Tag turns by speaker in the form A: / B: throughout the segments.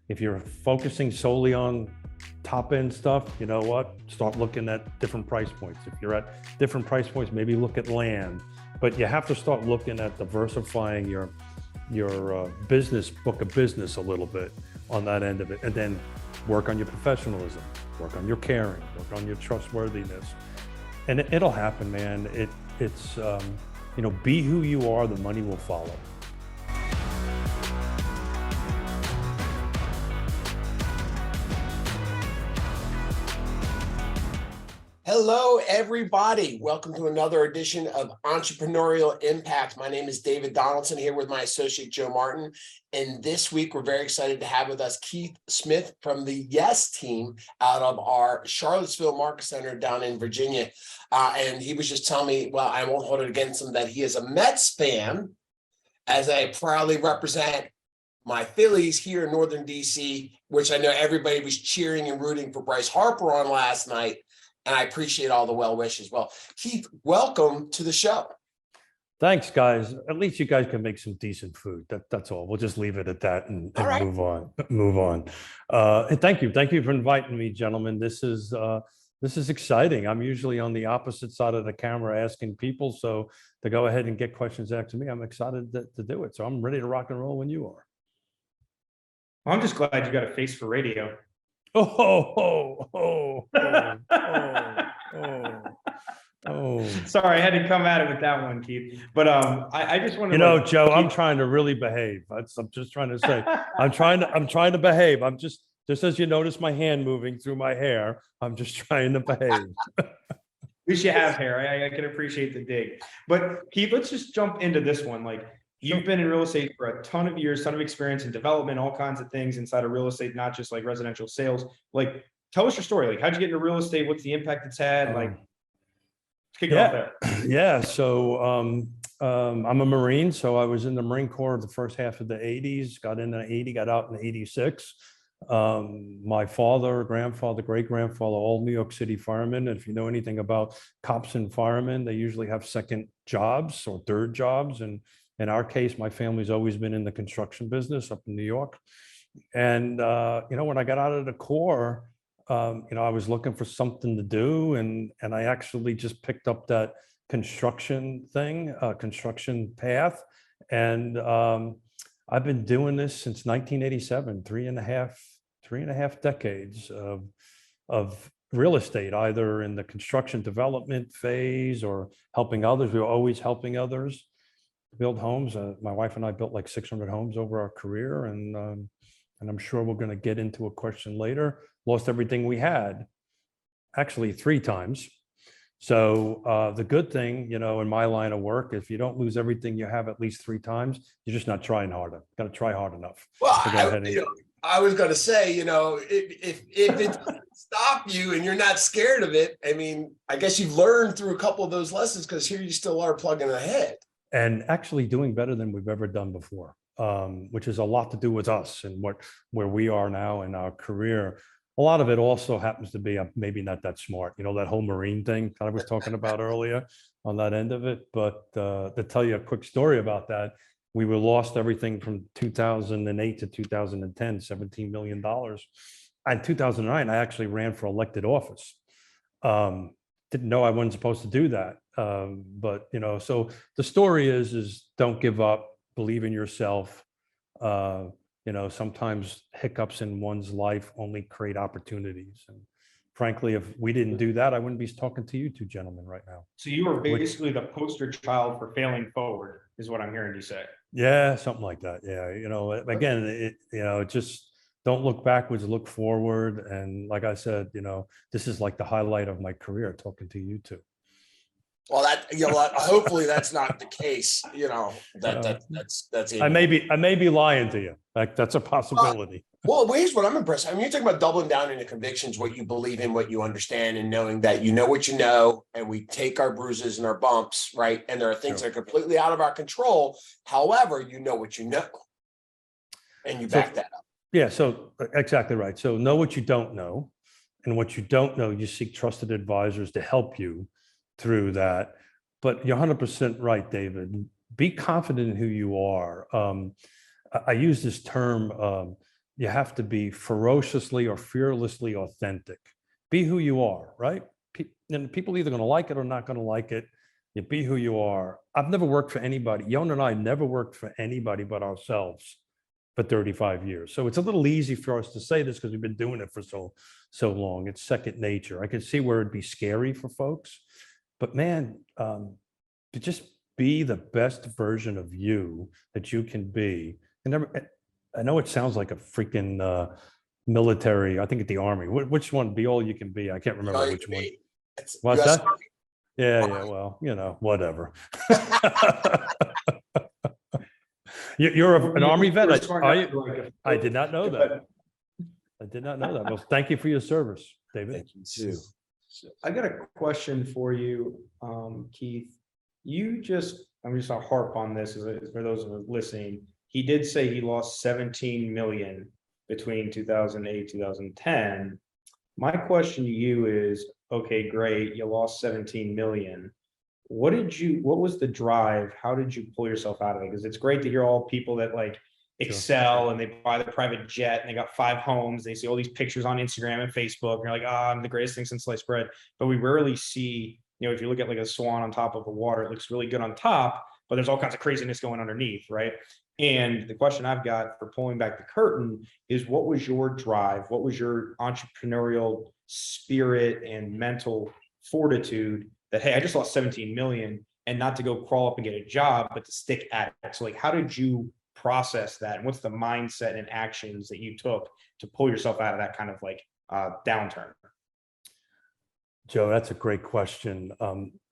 A: If you're focusing solely on top end stuff, you know what? Start looking at different price points. If you're at different price points, maybe look at land. But you have to start looking at diversifying your business book of business a little bit on that end of it, and then work on your professionalism, work on your caring, work on your trustworthiness, and it'll happen, man. It's be who you are. The money will follow.
B: Hello, everybody. Welcome to another edition of Entrepreneurial Impact. My name is David Donaldson, here with my associate Joe Martin. And this week, we're very excited to have with us Keith Smith from the Yes team out of our Charlottesville Market Center down in Virginia. And he was just telling me, well, I won't hold it against him, that he is a Mets fan, as I proudly represent my Phillies here in Northern DC, which I know everybody was cheering and rooting for Bryce Harper on last night. And I appreciate all the well wishes. Well, Keith, welcome to the show.
A: Thanks, guys. At least you guys can make some decent food. That's all. We'll just leave it at that and
B: right.
A: move on. And thank you for inviting me, gentlemen. This is exciting. I'm usually on the opposite side of the camera asking people, so to go ahead and get questions asked to me, I'm excited to do it. So I'm ready to rock and roll when you are.
C: Well, I'm just glad you got a face for radio.
A: Oh.
C: Sorry, I had to come at it with that one, Keith. But I just want to,
A: Joe, I'm trying to really behave. I'm just trying to say, I'm trying to behave. I'm just as you notice my hand moving through my hair, I'm just trying to behave.
C: At least you have hair. I can appreciate the dig. But Keith, let's just jump into this one. Like, you've been in real estate for a ton of years, ton of experience in development, all kinds of things inside of real estate, not just like residential sales. Like, tell us your story. Like, how'd you get into real estate? What's the impact it's had? Like, let's kick it off there.
A: Yeah. So I'm a Marine. So I was in the Marine Corps the first half of the 80s, got in 80, got out in 86. My father, grandfather, great-grandfather, all New York City firemen. And if you know anything about cops and firemen, they usually have second jobs or third jobs. And in our case, my family's always been in the construction business up in New York. And, when I got out of the Corps, I was looking for something to do. And I actually just picked up that construction path. And I've been doing this since 1987, three and a half decades of real estate, either in the construction development phase or helping others. We were always helping others build homes. My wife and I built like 600 homes over our career, and I'm sure we're going to get into a question later. Lost everything we had, actually 3 times. So the good thing, in my line of work, if you don't lose everything you have at least 3 times, you're just not trying harder. Got to try hard enough.
B: Well, I was going to say, if it doesn't stop you and you're not scared of it, I mean, I guess you've learned through a couple of those lessons, because here you still are plugging ahead.
A: And actually doing better than we've ever done before, which is a lot to do with us and where we are now in our career. A lot of it also happens to be maybe not that smart, that whole Marine thing that I was talking about earlier on that end of it. But to tell you a quick story about that, we lost everything from 2008 to 2010, $17 million. In 2009, I actually ran for elected office. Didn't know I wasn't supposed to do that. But, so the story is don't give up, believe in yourself. Sometimes hiccups in one's life only create opportunities. And frankly, if we didn't do that, I wouldn't be talking to you 2 gentlemen right now.
C: So you were basically the poster child for failing forward, is what I'm hearing you say.
A: Yeah, something like that. Yeah. Again, just don't look backwards, look forward. And like I said, this is like the highlight of my career, talking to you 2.
B: Well, hopefully that's not the case. That's.
A: I may be lying to you. Like, that's a possibility.
B: Well, here's what I'm impressed. I mean, you're talking about doubling down into convictions, what you believe in, what you understand, and knowing that you know what you know, and we take our bruises and our bumps, right? And there are things that are completely out of our control. However, you know what you know, and you back that up.
A: Yeah. So exactly right. So know what you don't know, and what you don't know, you seek trusted advisors to help you through that. But you're 100% right, David. Be confident in who you are. I use this term, you have to be ferociously or fearlessly authentic. Be who you are, right? And people either going to like it or not going to like it. You be who you are. I've never worked for anybody. Yonna and I never worked for anybody but ourselves for 35 years. So it's a little easy for us to say this because we've been doing it for so long. It's second nature. I can see where it'd be scary for folks, but man, to just be the best version of you that you can be. And never, I know it sounds like a freaking military, I think at the Army. Which one? Be all you can be. I can't remember which one. What's
B: US
A: that? Yeah, well, whatever. You're an Army vet. I did not know that. I did not know that. Well, thank you for your service, David.
B: Thank you too.
C: I got a question for you, Keith. I'm just gonna harp on this for those of us listening. He did say he lost 17 million between 2008, 2010. My question to you is, okay, great, you lost 17 million. What was the drive? How did you pull yourself out of it? Because it's great to hear all people that like excel and they buy the private jet and they got 5 homes. They see all these pictures on Instagram and Facebook. And you're like, I'm the greatest thing since sliced bread. But we rarely see, if you look at like a swan on top of the water, it looks really good on top, but there's all kinds of craziness going underneath, right? And the question I've got for pulling back the curtain is, what was your drive? What was your entrepreneurial spirit and mental fortitude that, hey, I just lost 17 million, and not to go crawl up and get a job, but to stick at it? So like, how did you process that? And what's the mindset and actions that you took to pull yourself out of that kind of like downturn?
A: Joe, that's a great question.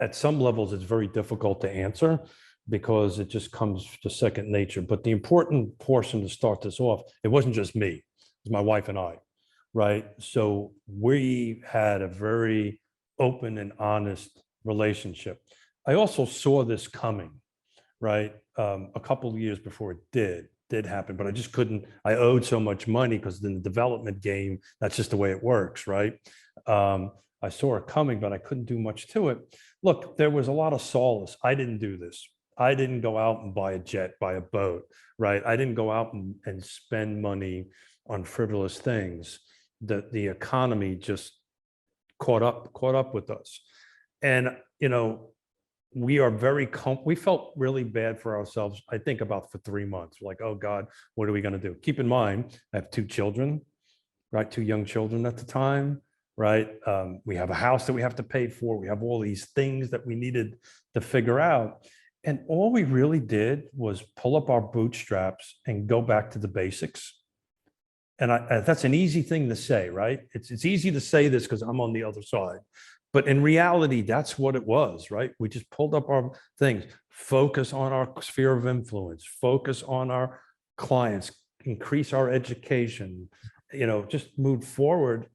A: At some levels, it's very difficult to answer because it just comes to second nature. But the important portion to start this off, it wasn't just me, it was my wife and I, right? So we had a very open and honest relationship. I also saw this coming, right? A couple of years before it did happen, but I just couldn't, I owed so much money because in the development game, that's just the way it works, right? I saw it coming, but I couldn't do much to it. Look, there was a lot of solace. I didn't do this. I didn't go out and buy a jet, buy a boat, right? I didn't go out and spend money on frivolous things. The economy just caught up with us. And, we are we felt really bad for ourselves, I think about for 3 months. Like, oh God, what are we going to do? Keep in mind, I have 2 children, right? 2 young children at the time, right? We have a house that we have to pay for. We have all these things that we needed to figure out. And all we really did was pull up our bootstraps and go back to the basics. And that's an easy thing to say, right? It's easy to say this because I'm on the other side. But in reality, that's what it was, right? We just pulled up our things, focus on our sphere of influence, focus on our clients, increase our education, just move forward.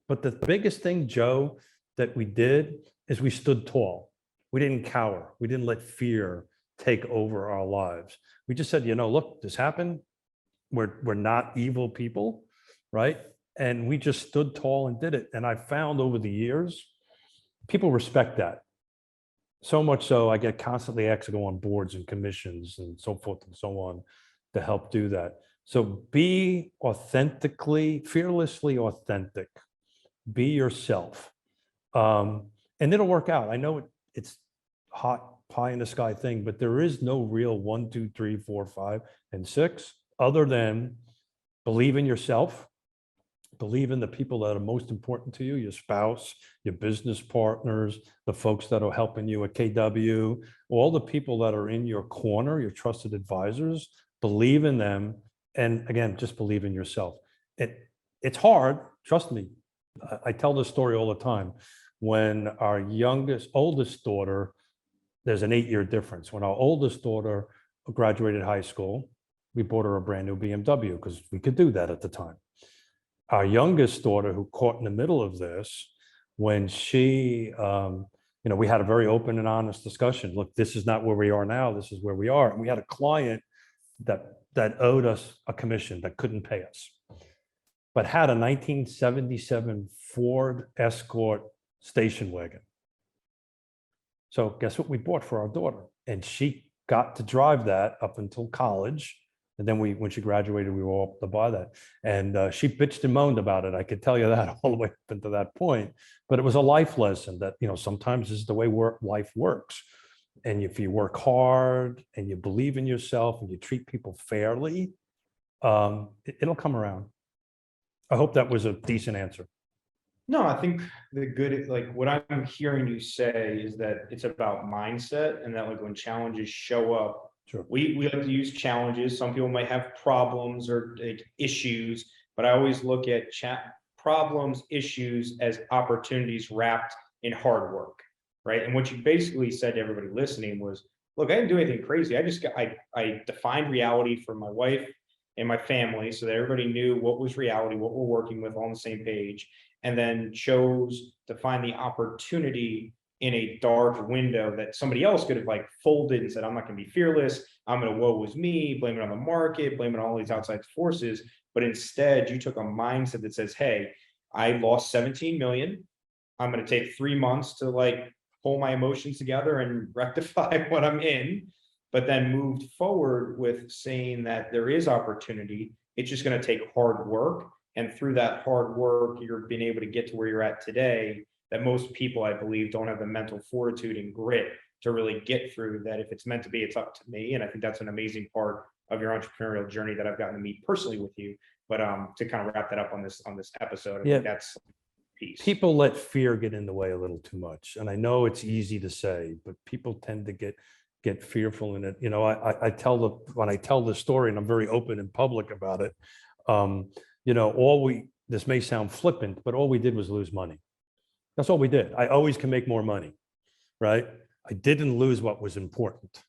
A: But the biggest thing, Joe, that we did is we stood tall. We didn't cower. We didn't let fear take over our lives. We just said, look, this happened. We're not evil people, right? And we just stood tall and did it. And I found over the years, people respect that. So much so, I get constantly asked to go on boards and commissions and so forth and so on to help do that. So be authentically, fearlessly authentic. Be yourself. And it'll work out. I know it's hot pie in the sky thing, but there is no real 1, 2, 3, 4, 5, and 6 other than believe in yourself, believe in the people that are most important to you, your spouse, your business partners, the folks that are helping you at KW, all the people that are in your corner, your trusted advisors, believe in them. And again, just believe in yourself. It's hard, trust me. I tell this story all the time. When our oldest daughter, there's an 8-year difference. When our oldest daughter graduated high school, we bought her a brand new BMW because we could do that at the time. Our youngest daughter, who caught in the middle of this, when she, we had a very open and honest discussion. Look, this is not where we are now. This is where we are. And we had a client that owed us a commission that couldn't pay us, but had a 1977 Ford Escort station wagon. So guess what we bought for our daughter? And she got to drive that up until college, And then when she graduated, we were all able to buy that. And she bitched and moaned about it. I could tell you that all the way up into that point. But it was a life lesson that, sometimes this is the way life works. And if you work hard and you believe in yourself and you treat people fairly, it'll come around. I hope that was a decent answer.
C: No, I think like what I'm hearing you say is that it's about mindset, and that like when challenges show up,
A: Sure.
C: we like to use challenges. Some people might have problems or like issues, but I always look at problems, issues as opportunities wrapped in hard work, right? And what you basically said to everybody listening was, look, I didn't do anything crazy. I defined reality for my wife and my family so that everybody knew what was reality, what we're working with, on the same page, and then chose to find the opportunity in a dark window that somebody else could have like folded and said, I'm not going to be fearless. I'm going to woe was me, blame it on the market, blame it on all these outside forces. But instead, you took a mindset that says, hey, I lost 17 million. I'm going to take 3 months to like pull my emotions together and rectify what I'm in, but then moved forward with saying that there is opportunity. It's just going to take hard work. And through that hard work, you're being able to get to where you're at today, that most people, I believe, don't have the mental fortitude and grit to really get through that. If it's meant to be, it's up to me. And I think that's an amazing part of your entrepreneurial journey that I've gotten to meet personally with you. But to kind of wrap that up on this episode, I think that's piece.
A: People let fear get in the way a little too much. And I know it's easy to say, but people tend to get fearful in it. When I tell the story, and I'm very open and public about it, this may sound flippant, but all we did was lose money. That's all we did. I always can make more money, right? I didn't lose what was important,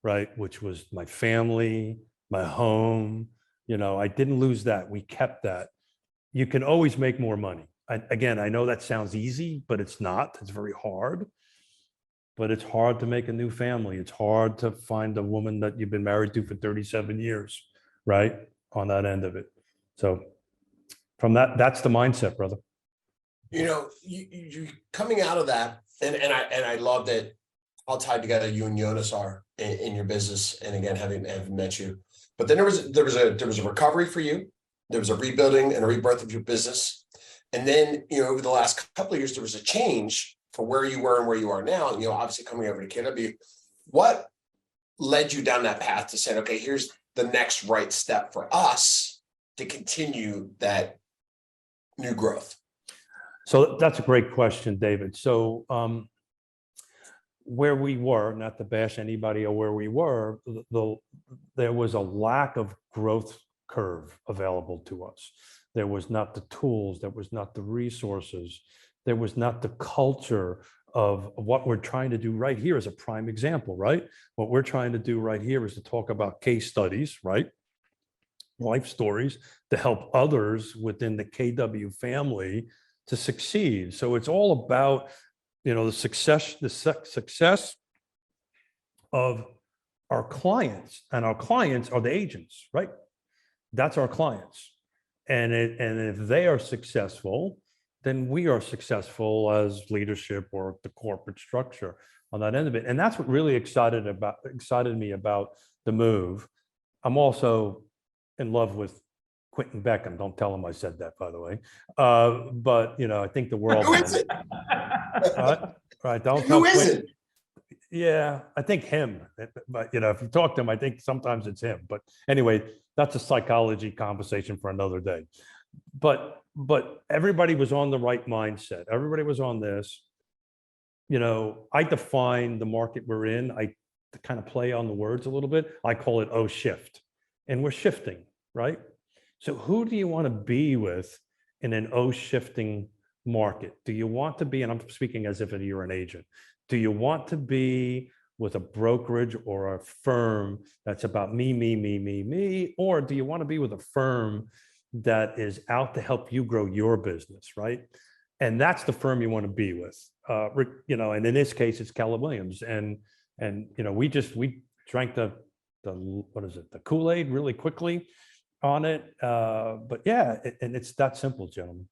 A: right? Which was my family, my home. I didn't lose that. We kept that. You can always make more money. I know that sounds easy, but it's not. It's very hard. But it's hard to make a new family. It's hard to find a woman that you've been married to for 37 years, right? On that end of it. So from that's the mindset, brother.
B: You coming out of that, and I love that how tied together you and Jonas are in your business. And again, having met you, but then there was a recovery for you. There was a rebuilding and a rebirth of your business. And then, over the last couple of years, there was a change for where you were and where you are now. And, obviously coming over to KW, what led you down that path to say, okay, here's the next right step for us to continue that new growth?
A: So that's a great question, David. So where we were, not to bash anybody or where we were, there was a lack of growth curve available to us. There was not the tools, there was not the resources, there was not the culture of what we're trying to do right here is a prime example, right? What we're trying to do right here is to talk about case studies, right? Life stories to help others within the KW family to succeed. So it's all about, the success of our clients, and our clients are the agents, right? That's our clients. And if they are successful, then we are successful as leadership or the corporate structure on that end of it. And that's what really excited me about the move. I'm also in love with Quentin Beckham. Don't tell him I said that, by the way. But I think the world.
B: Who is it?
A: Right. Don't tell
B: Who is
A: Quentin.
B: it?
A: Yeah, I think him. But if you talk to him, I think sometimes it's him. But anyway, that's a psychology conversation for another day. But everybody was on the right mindset. Everybody was on this. I define the market we're in. I kind of play on the words a little bit. I call it shift. And we're shifting, right? So who do you want to be with in an shifting market? Do you want to be, and I'm speaking as if you're an agent, do you want to be with a brokerage or a firm that's about me, or do you want to be with a firm that is out to help you grow your business, right? And that's the firm you want to be with. And in this case, it's Keller Williams. And we drank the Kool-Aid really quickly on it. But yeah, and it's that simple, gentlemen.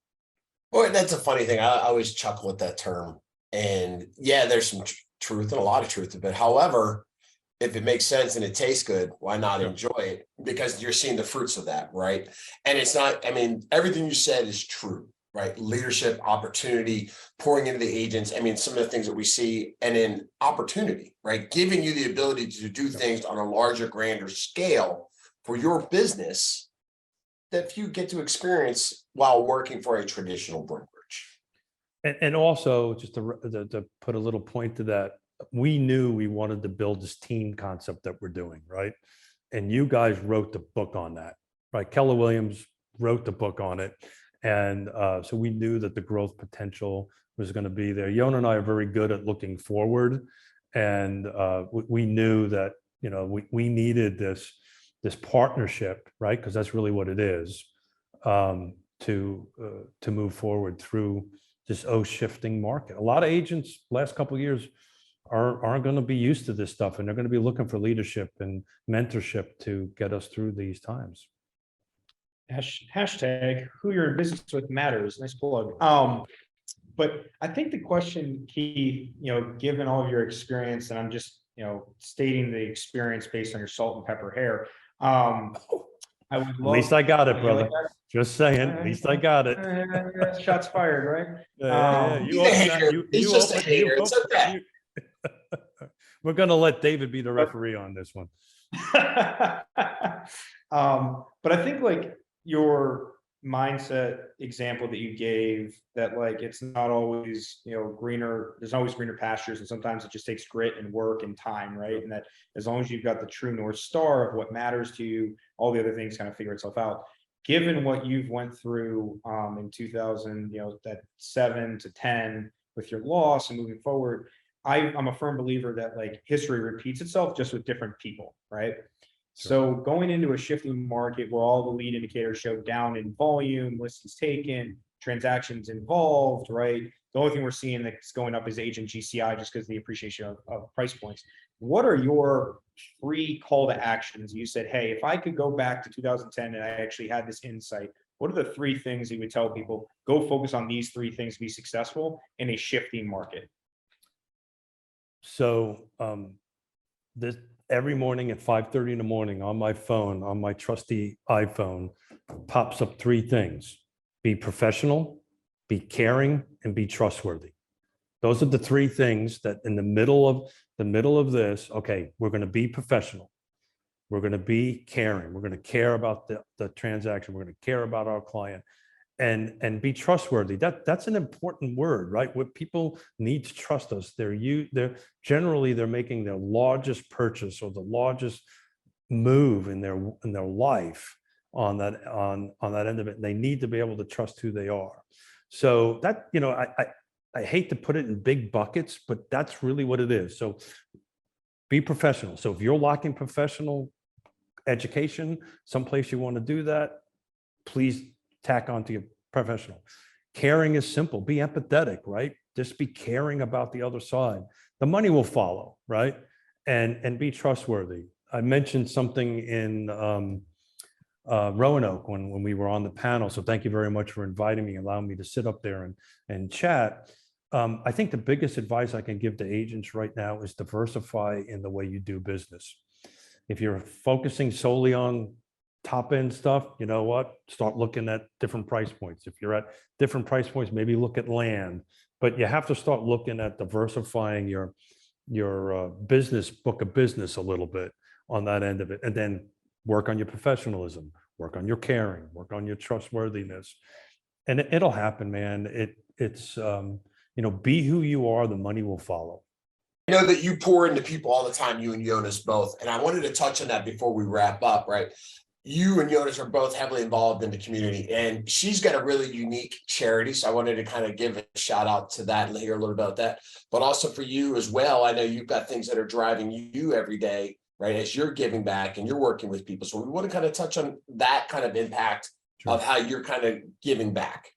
B: Well, that's a funny thing. I always chuckle at that term. And yeah, there's some truth and a lot of truth to it. However, if it makes sense and it tastes good, why not enjoy it? Because you're seeing the fruits of that, right? And it's not, I mean, everything you said is true, right? Leadership, opportunity, pouring into the agents. I mean, some of the things that we see, and in opportunity, right? Giving you the ability to do things on a larger, grander scale for your business that you get to experience while working for a traditional brokerage.
A: And also, just to put a little point to that, we knew we wanted to build this team concept that we're doing, right? And you guys wrote the book on that, right? Keller Williams wrote the book on it. And so we knew that the growth potential was going to be there. Yonna and I are very good at looking forward. And we knew that, you know, we needed this partnership, right? Because that's really what it is, to move forward through this shifting market. A lot of agents last couple of years aren't going to be used to this stuff, and they're going to be looking for leadership and mentorship to get us through these times.
C: Hashtag who you're in business with matters. Nice plug. But I think the question, Keith, you know, given all of your experience, and I'm just, you know, stating the experience based on your salt and pepper hair. I would love,
A: at least I got it,
C: you
A: brother.
C: like that?
A: Just saying, at least I got it.
C: Shots fired, right?
A: Yeah.
B: He's a hater. He's just a hater. It's okay.
A: We're going to let David be the referee on this one.
C: But I think like your mindset example that you gave, that like it's not always, you know, greener, there's always greener pastures, and sometimes it just takes grit and work and time, right? And that as long as you've got the true North Star of what matters to you, all the other things kind of figure itself out. Given what you've went through in 2000, you know, that 7 to 10 with your loss and moving forward, I'm a firm believer that like history repeats itself, just with different people, right? So going into a shifting market where all the lead indicators show down in volume, listings taken, transactions involved, right? The only thing we're seeing that's going up is agent GCI, just because of the appreciation of price points. What are your 3 call to actions? You said, hey, if I could go back to 2010 and I actually had this insight, what are the 3 things you would tell people? Go focus on these 3 things to be successful in a shifting market.
A: So this every morning at 5:30 in the morning on my phone, on my trusty iPhone, pops up 3 things: be professional, be caring, and be trustworthy. Those are the 3 things that in the middle of this, okay, we're going to be professional. We're going to be caring. We're going to care about the transaction. We're going to care about our client, and be trustworthy. That's an important word, right? What people need to trust us. They're generally making their largest purchase or the largest move in their life on that end of it. And they need to be able to trust who they are. So that, you know, I hate to put it in big buckets, but that's really what it is. So be professional. So if you're lacking professional education, someplace you want to do that, please tack onto your professional. Caring is simple. Be empathetic, right? Just be caring about the other side. The money will follow, right? And be trustworthy. I mentioned something in Roanoke when we were on the panel. So thank you very much for inviting me, allowing me to sit up there and chat. I think the biggest advice I can give to agents right now is diversify in the way you do business. If you're focusing solely on top end stuff, you know what? Start looking at different price points. If you're at different price points, maybe look at land, but you have to start looking at diversifying your business book of business a little bit on that end of it, and then work on your professionalism, work on your caring, work on your trustworthiness, and it'll happen, man. It's you know, be who you are, the money will follow.
B: I know that you pour into people all the time, you and Jonas both, and I wanted to touch on that before we wrap up, right? You and Jonas are both heavily involved in the community, and she's got a really unique charity. So I wanted to kind of give a shout out to that and hear a little about that, but also for you as well. I know you've got things that are driving you every day, right? As you're giving back and you're working with people. So we want to kind of touch on that kind of impact of how you're kind of giving back.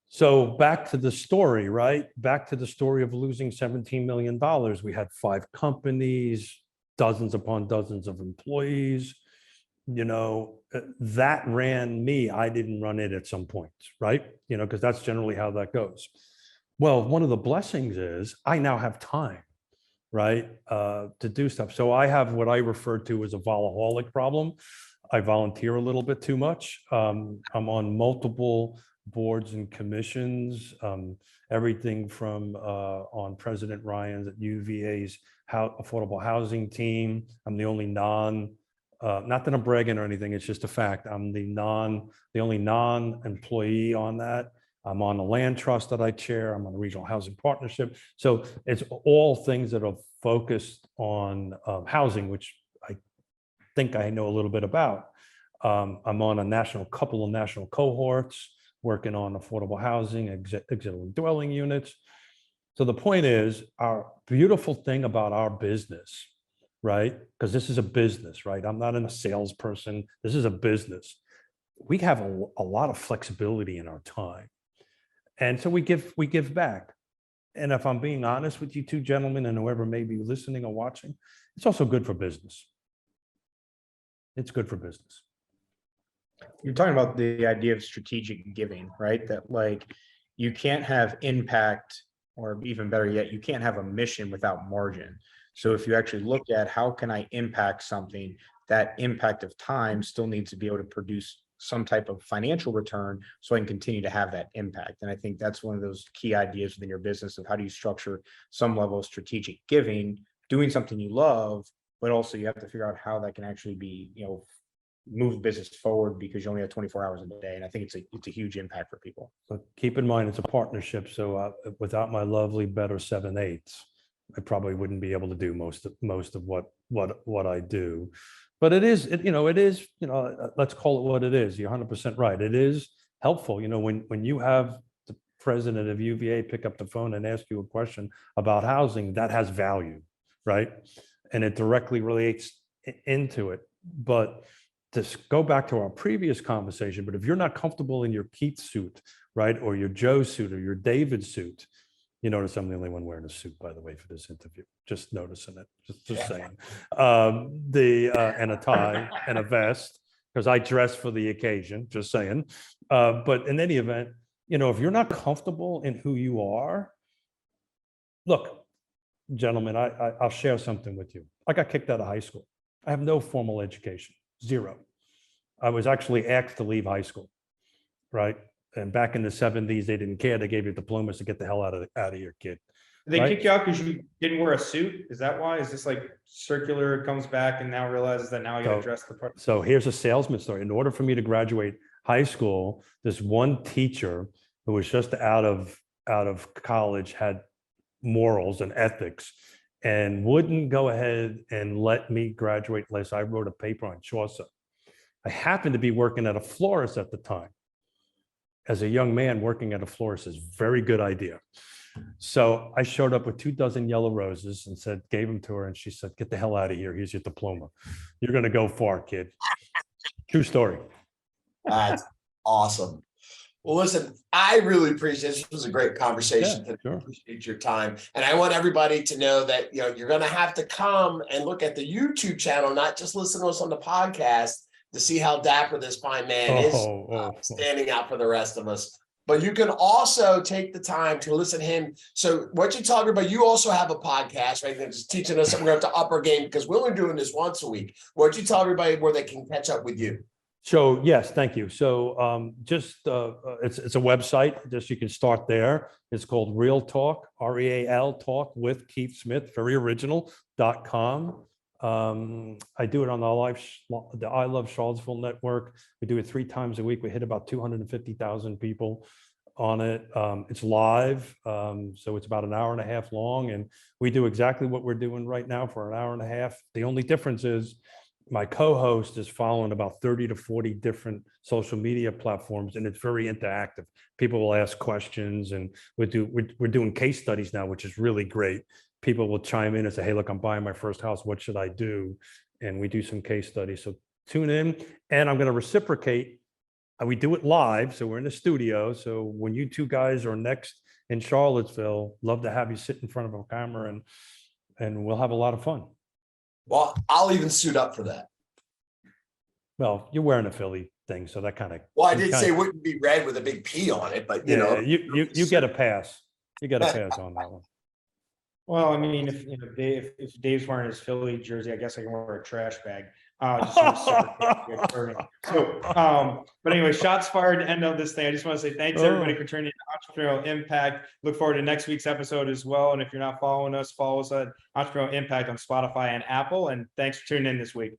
A: So back to the story, right? Back to the story of losing $17 million. We had 5 companies, dozens upon dozens of employees. You know, that ran me. I didn't run it at some point, right? You know, because that's generally how that goes. Well, one of the blessings is I now have time. right? To do stuff. So I have what I refer to as a volaholic problem. I volunteer a little bit too much. I'm on multiple boards and commissions, everything from on President Ryan's at UVA's affordable housing team. I'm the only not that I'm bragging or anything, it's just a fact. I'm the only non-employee on that. I'm on the land trust that I chair. I'm on the regional housing partnership. So it's all things that are focused on housing, which I think I know a little bit about. I'm on couple of national cohorts working on affordable housing, auxiliary dwelling units. So the point is, our beautiful thing about our business, right? Because this is a business, right? I'm not a salesperson. This is a business. We have a lot of flexibility in our time. And so we give back. And if I'm being honest with you two gentlemen and whoever may be listening or watching, it's also good for business. It's good for business.
C: You're talking about the idea of strategic giving, right? That like you can't have impact, or even better yet, you can't have a mission without margin. So if you actually look at how can I impact something, that impact of time still needs to be able to produce some type of financial return so I can continue to have that impact. And I think that's one of those key ideas within your business of how do you structure some level of strategic giving, doing something you love, but also you have to figure out how that can actually be, move the business forward because you only have 24 hours in a day. And I think it's a huge impact for people.
A: But keep in mind, it's a partnership. So without my lovely better 7/8, I probably wouldn't be able to do most of what I do. But it is, let's call it what it is. You're 100% right. It is helpful. When you have the president of UVA pick up the phone and ask you a question about housing, that has value, right? And it directly relates into it. But to go back to our previous conversation, but if you're not comfortable in your Keith suit, right, or your Joe suit or your David suit, you notice I'm the only one wearing a suit, by the way, for this interview. Just noticing it, just saying. And a tie and a vest, because I dress for the occasion, just saying. But in any event, if you're not comfortable in who you are, look, gentlemen, I'll share something with you. I got kicked out of high school. I have no formal education, zero. I was actually asked to leave high school, right? And back in the 70s, they didn't care. They gave you diplomas to get the hell out of here, kid.
C: Did they
A: right?
C: kick you out because you didn't wear a suit? Is that why? Is this like circular comes back and now realizes that now I got to dress the part?
A: So here's a salesman story. In order for me to graduate high school, this one teacher who was just out of college had morals and ethics and wouldn't go ahead and let me graduate unless I wrote a paper on Chaucer. I happened to be working at a florist at the time. As a young man, working at a florist is a very good idea. So I showed up with 24 yellow roses and gave them to her. And she said, "Get the hell out of here. Here's your diploma. You're going to go far, kid." True story.
B: That's awesome. Well, listen, I really appreciate this. This was a great conversation.
A: Yeah, sure.
B: I appreciate your time. And I want everybody to know that, you're going to have to come and look at the YouTube channel, not just listen to us on the podcast to see how dapper this fine man is standing out for the rest of us. But you can also take the time to listen to him. So what you tell everybody, you also have a podcast, right? That's teaching us something to upper game because we're only doing this once a week. What you tell everybody where they can catch up with you?
A: So yes, thank you. So it's a website. Just you can start there. It's called Real Talk, REAL Talk with Keith Smith, very original.com. I do it on the I Love Charlottesville network. We do it 3 times a week. We hit about 250,000 people on it. It's live, so it's about an hour and a half long, and we do exactly what we're doing right now for an hour and a half. The only difference is my co-host is following about 30 to 40 different social media platforms, and it's very interactive. People will ask questions, and we're doing case studies now, which is really great. People will chime in and say, "Hey, look, I'm buying my first house. What should I do?" And we do some case studies. So tune in, and I'm going to reciprocate. We do it live, so we're in the studio. So when you two guys are next in Charlottesville, love to have you sit in front of a camera, and we'll have a lot of fun.
B: Well, I'll even suit up for that.
A: Well, you're wearing a Philly thing, so that kind of.
B: Well, I did say it wouldn't be red with a big P on it, but
A: you get a pass. You get a pass on that one.
C: Well, I mean, if you know, if Dave's wearing his Philly jersey, I guess I can wear a trash bag. Just to reciprocate. So, but anyway, shots fired to end of this thing. I just want to say thanks everybody for tuning in to Entrepreneurial Impact. Look forward to next week's episode as well. And if you're not following us, follow us at Entrepreneurial Impact on Spotify and Apple. And thanks for tuning in this week.